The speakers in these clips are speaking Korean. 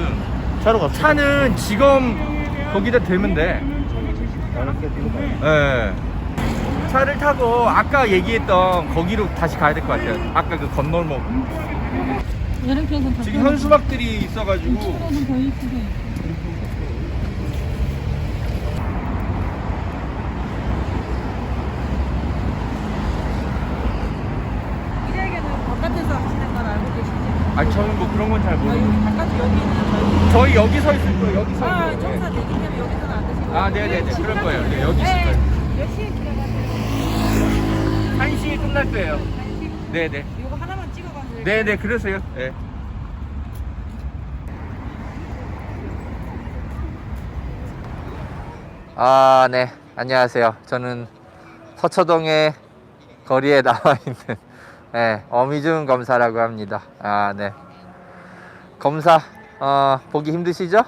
없거든. 차로 갔어. 차는 지금 거기다 대면 돼. 예. 차를 타고 아까 얘기했던 거기로 다시 가야 될 것 같아요. 아까 그 건널목. 지금 현수막들이 있어가지고. 이쪽으로는 더 이쁘게. 이래게는 바깥에서 하시는 건 알고 계시죠? 아니 저는 뭐 그런 건 잘 모르고. 여기 바깥에 여기는 저희 여기 서 있을 거예요. 여기 서 아, 있을 청사 거예요. 되기 때문에 여기서는 안 드시고. 아, 네네네. 그럴 거예요. 네, 여기 있을 거예요. 몇 시에 들어가세요? 1시에 끝날 거예요. 네네. 이거 하나만 찍어가면 돼요. 네네, 그러세요. 네. 아, 네. 안녕하세요. 저는 서초동의 거리에 나와 있는 네, 어미준 검사라고 합니다. 아, 네. 검사 보기 힘드시죠?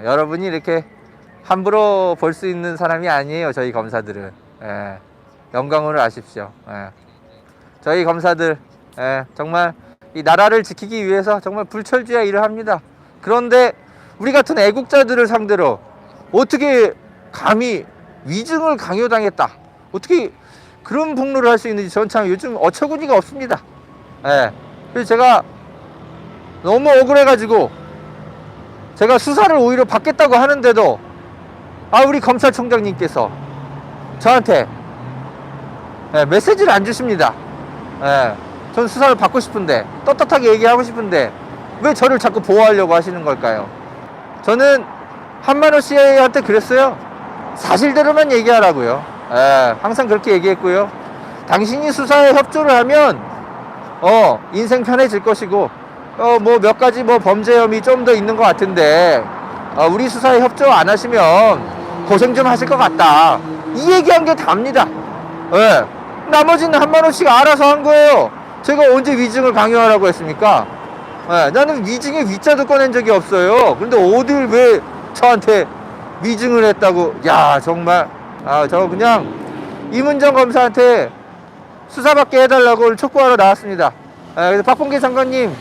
여러분이 이렇게 함부로 볼 수 있는 사람이 아니에요. 저희 검사들은. 영광으로 아십시오. 저희 검사들 정말 이 나라를 지키기 위해서 정말 불철주야 일을 합니다. 그런데 우리 같은 애국자들을 상대로 어떻게 감히 위증을 강요당했다, 어떻게 그런 폭로를 할 수 있는지 전 참 요즘 어처구니가 없습니다. 그래서 제가 너무 억울해가지고 제가 수사를 오히려 받겠다고 하는데도 우리 검찰총장님께서 저한테 메시지를 안 주십니다. 전 수사를 받고 싶은데, 떳떳하게 얘기하고 싶은데 왜 저를 자꾸 보호하려고 하시는 걸까요? 저는 한만호 씨한테 그랬어요. 사실대로만 얘기하라고요. 항상 그렇게 얘기했고요. 당신이 수사에 협조를 하면 인생 편해질 것이고 뭐 몇 가지 뭐 범죄 혐의 좀 더 있는 것 같은데 우리 수사에 협조 안 하시면 고생 좀 하실 것 같다, 이 얘기한 게 답니다. 나머지는 한만호 씨가 알아서 한 거예요. 제가 언제 위증을 강요하라고 했습니까? 나는 위증에 위자도 꺼낸 적이 없어요. 근데 어딜 왜 저한테 위증을 했다고. 야, 정말 저 그냥 이문정 검사한테 수사받게 해달라고 촉구하러 나왔습니다. 그래서 박봉계 장관님,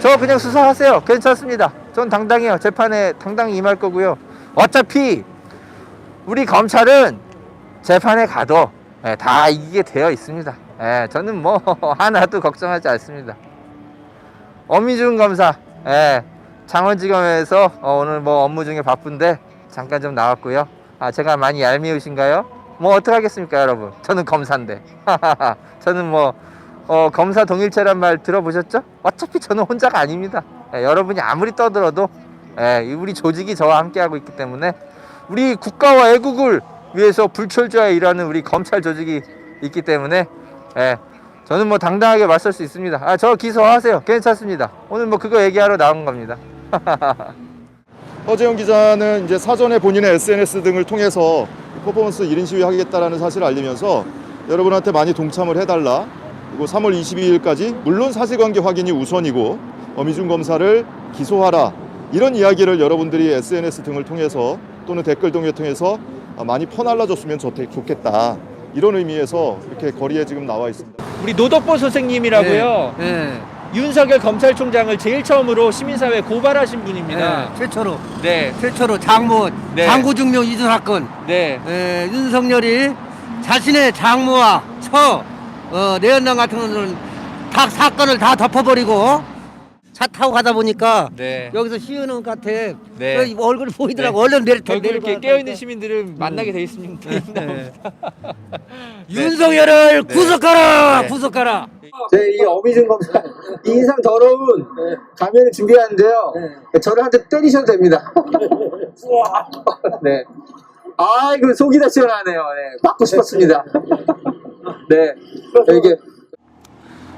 저 그냥 수사하세요. 괜찮습니다. 전 당당해요. 재판에 당당히 임할 거고요. 어차피 우리 검찰은 재판에 가도 다 이기게 되어 있습니다. 저는 뭐 하나도 걱정하지 않습니다. 어미준 검사, 장원지검에서 오늘 뭐 업무 중에 바쁜데 잠깐 좀 나왔고요. 제가 많이 얄미우신가요? 뭐 어떡하겠습니까, 여러분. 저는 검사인데. 저는 뭐 검사 동일체란 말 들어보셨죠? 어차피 저는 혼자가 아닙니다. 여러분이 아무리 떠들어도 우리 조직이 저와 함께하고 있기 때문에, 우리 국가와 애국을 위해서 불철주야 일하는 우리 검찰 조직이 있기 때문에 저는 뭐 당당하게 맞설 수 있습니다. 저 기소하세요. 괜찮습니다. 오늘 뭐 그거 얘기하러 나온 겁니다. 허재영 기자는 이제 사전에 본인의 SNS 등을 통해서 퍼포먼스 1인 시위 하겠다라는 사실을 알리면서 여러분한테 많이 동참을 해달라, 그리고 3월 22일까지 물론 사실관계 확인이 우선이고 어미준 검사를 기소하라, 이런 이야기를 여러분들이 SNS 등을 통해서 또는 댓글 등을 통해서 많이 퍼날라줬으면 좋겠다, 이런 의미에서 이렇게 거리에 지금 나와 있습니다. 우리 노덕보 선생님이라고요. 윤석열 검찰총장을 제일 처음으로 시민사회에 고발하신 분입니다. 최초로 네. 최초로 장모 네. 장고증명 이전 사건. 네. 윤석열이 자신의 장모와 내연남 같은 거는 다 사건을 다 덮어버리고 차 타고 가다 보니까 네. 여기서 시은원 같아. 네. 얼굴이 보이더라고. 네. 얼른 내려. 결국 이렇게 깨어있는 시민들은 만나게 돼 있습니다. 윤석열을 네. 구속하라. 네. 구속하라. 제 이 어미준 검사 이 인상 더러운 가면을 준비하는데요. 저를 한 대 때리셔도 됩니다. 네. 이거 속이 다 시원하네요. 네. 맞고 싶었습니다. 네. 이게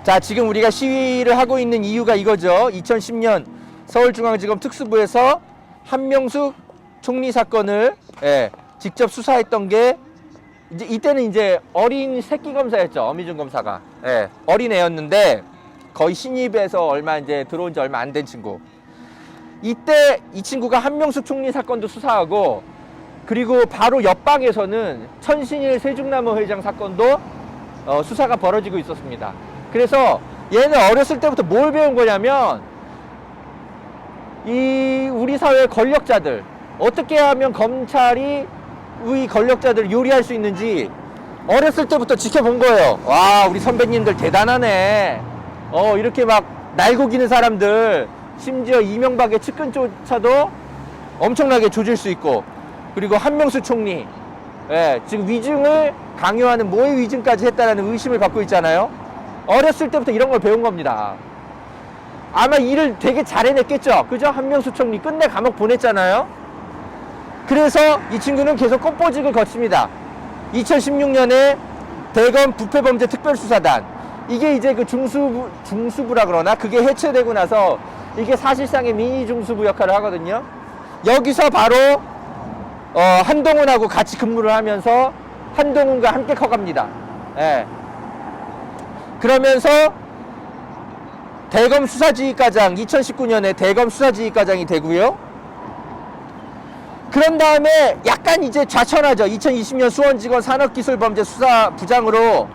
자, 지금 우리가 시위를 하고 있는 이유가 이거죠. 2010년 서울중앙지검 특수부에서 한명숙 총리 사건을 직접 수사했던 게, 이제 이때는 이제 어린 새끼 검사였죠. 어미준 검사가. 어린 애였는데 거의 신입에서 얼마 이제 들어온 지 얼마 안 된 친구. 이때 이 친구가 한명숙 총리 사건도 수사하고, 그리고 바로 옆방에서는 천신일 세종나무 회장 사건도 수사가 벌어지고 있었습니다. 그래서 얘는 어렸을 때부터 뭘 배운 거냐면 이 우리 사회 권력자들, 어떻게 하면 검찰이 우리 권력자들을 요리할 수 있는지 어렸을 때부터 지켜본 거예요. 와, 우리 선배님들 대단하네. 이렇게 막 날고 기는 사람들, 심지어 이명박의 측근조차도 엄청나게 조질 수 있고, 그리고 한명수 총리, 예, 지금 위증을 강요하는 모의 위증까지 했다는 의심을 받고 있잖아요. 어렸을 때부터 이런 걸 배운 겁니다. 아마 일을 되게 잘 해냈겠죠. 그죠? 한명수 총리 끝내 감옥 보냈잖아요. 그래서 이 친구는 계속 꽃보직을 거칩니다. 2016년에 대검 부패범죄 특별수사단, 이게 이제 그 중수부라 그러나, 그게 해체되고 나서 이게 사실상의 미니 중수부 역할을 하거든요. 여기서 바로 한동훈하고 같이 근무를 하면서 한동훈과 함께 커갑니다. 예. 그러면서 대검 수사지휘과장, 2019년에 대검 수사지휘과장이 되고요. 그런 다음에 약간 이제 좌천하죠. 2020년 수원지검 산업기술범죄수사부장으로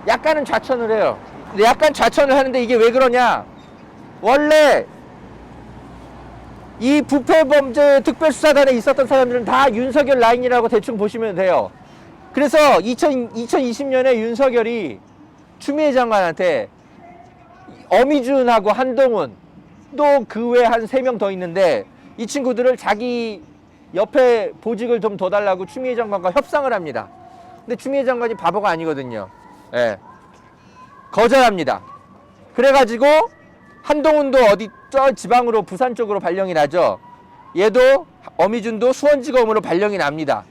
약간은 좌천을 해요. 근데 약간 좌천을 하는데 이게 왜 그러냐? 원래 이 부패범죄 특별수사단에 있었던 사람들은 다 윤석열 라인이라고 대충 보시면 돼요. 그래서 2020년에 윤석열이 추미애 장관한테 어미준하고 한동훈, 또 그 외에 한 3명 더 있는데, 이 친구들을 자기 옆에 보직을 좀 더 달라고 추미애 장관과 협상을 합니다. 근데 추미애 장관이 바보가 아니거든요. 예. 거절합니다. 그래가지고 한동훈도 어디 저 지방으로, 부산 쪽으로 발령이 나죠. 얘도, 어미준도 수원지검으로 발령이 납니다.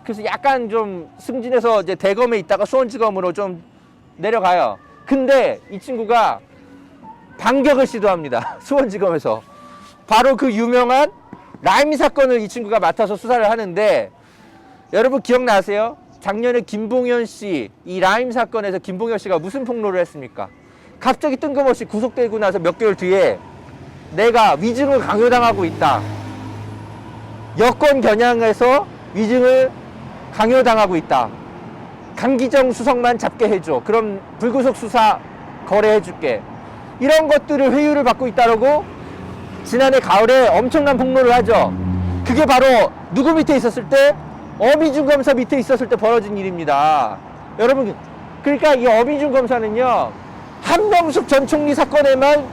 그래서 약간 좀 승진해서 이제 대검에 있다가 수원지검으로 좀 내려가요. 근데 이 친구가 반격을 시도합니다. 수원지검에서. 바로 그 유명한 라임 사건을 이 친구가 맡아서 수사를 하는데, 여러분 기억나세요? 작년에 김봉현 씨, 이 라임 사건에서 김봉현 씨가 무슨 폭로를 했습니까? 갑자기 뜬금없이 구속되고 나서 몇 개월 뒤에 내가 위증을 강요당하고 있다. 여권 겨냥해서 위증을 강요당하고 있다. 강기정 수석만 잡게 해줘. 그럼 불구속 수사 거래해줄게. 이런 것들을 회유를 받고 있다라고 지난해 가을에 엄청난 폭로를 하죠. 그게 바로 누구 밑에 있었을 때? 어미준 검사 밑에 있었을 때 벌어진 일입니다. 여러분, 그러니까 이 어미준 검사는요, 한명숙 전 총리 사건에만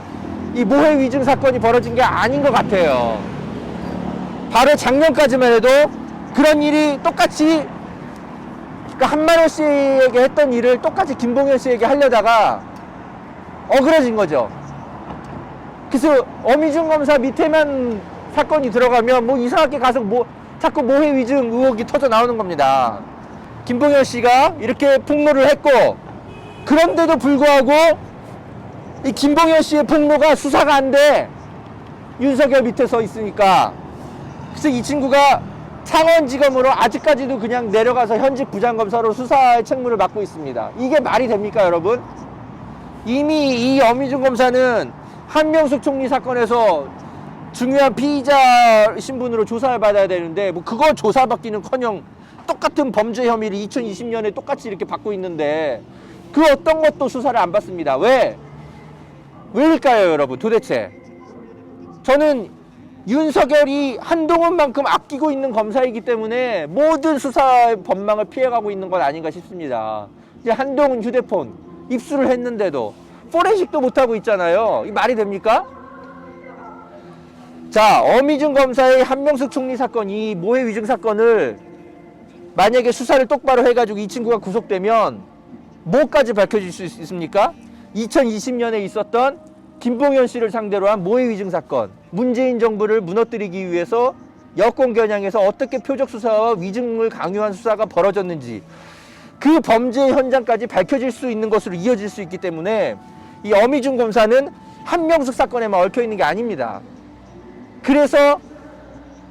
이 모해 위증 사건이 벌어진 게 아닌 것 같아요. 바로 작년까지만 해도 그런 일이 똑같이, 그러니까 한만호 씨에게 했던 일을 똑같이 김봉현 씨에게 하려다가 어그러진 거죠. 그래서 어미준 검사 밑에만 사건이 들어가면 뭐 이상하게 가서 뭐 자꾸 모해 위증 의혹이 터져 나오는 겁니다. 김봉현 씨가 이렇게 폭로를 했고, 그런데도 불구하고 이 김봉현 씨의 폭로가 수사가 안 돼. 윤석열 밑에 서 있으니까. 그래서 이 친구가 창원지검으로 아직까지도 그냥 내려가서 현직 부장검사로 수사의 책무를 맡고 있습니다. 이게 말이 됩니까, 여러분? 이미 이 어미준 검사는 한명숙 총리 사건에서 중요한 피의자 신분으로 조사를 받아야 되는데, 뭐 그거 조사받기는커녕 똑같은 범죄 혐의를 2020년에 똑같이 이렇게 받고 있는데 그 어떤 것도 수사를 안 받습니다. 왜일까요, 여러분? 도대체 저는 윤석열이 한동훈만큼 아끼고 있는 검사이기 때문에 모든 수사의 법망을 피해가고 있는 건 아닌가 싶습니다. 이제 한동훈 휴대폰 입수를 했는데도 포렌식도 못하고 있잖아요. 이 말이 됩니까? 자, 어미준 검사의 한명숙 총리 사건, 이 모해 위증 사건을 만약에 수사를 똑바로 해가지고 이 친구가 구속되면 뭐까지 밝혀질 수 있습니까? 2020년에 있었던 김봉현 씨를 상대로 한 모해 위증 사건, 문재인 정부를 무너뜨리기 위해서 여권 겨냥해서 어떻게 표적 수사와 위증을 강요한 수사가 벌어졌는지, 그 범죄 현장까지 밝혀질 수 있는 것으로 이어질 수 있기 때문에 이 어미준 검사는 한명숙 사건에만 얽혀 있는 게 아닙니다. 그래서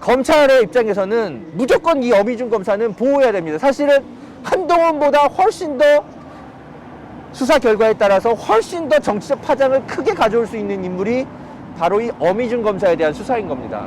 검찰의 입장에서는 무조건 이 어미준 검사는 보호해야 됩니다. 사실은 한동훈보다 훨씬 더 수사 결과에 따라서 훨씬 더 정치적 파장을 크게 가져올 수 있는 인물이 바로 이 어미준 검사에 대한 수사인 겁니다.